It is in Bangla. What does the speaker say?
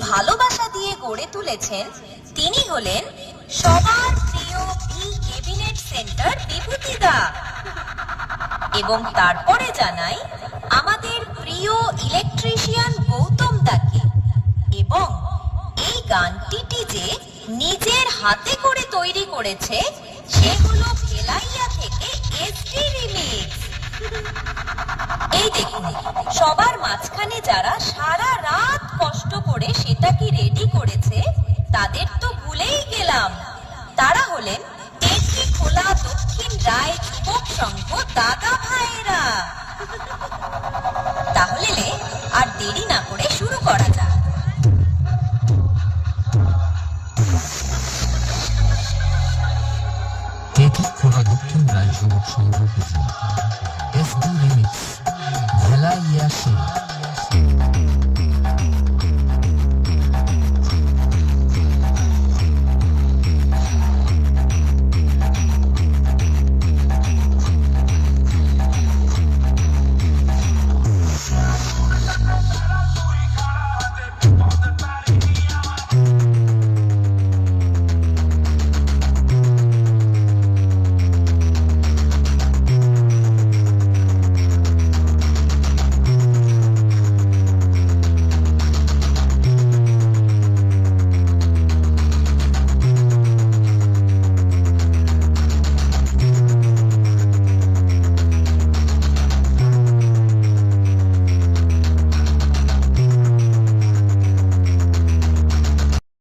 ভালোবাসা দিয়ে গড়ে তুলেছেন তিনি হলেন সবার প্রিয় বি ক্যাবিনেট সেন্টার বিভূতিদা। এবং তারপরে জানাই আমাদের প্রিয় ইলেকট্রিশিয়ান গৌতম দাকে। এবং এই গানটি যে নিজের হাতে করে তৈরি করেছে সেগুলো ভেলাইয়া থেকে এসডি রিমিক্স। এই দেখুন, সবার মাঝখানে যারা সারা রাত কষ্ট করে সেটাকে রেডি করেছে তাদের তো ভুলেই গেলাম। তারা হলেন টেকি খোলা দক্ষিণ রায় যুবক সংঘ দাদা ভাইরা। তাহলে আর দেরি না করে শুরু করা যাক। টেকি খোলা দক্ষিণ রায় যুবক সংঘ এসডি রিমিক্স ভেলাইয়া সে।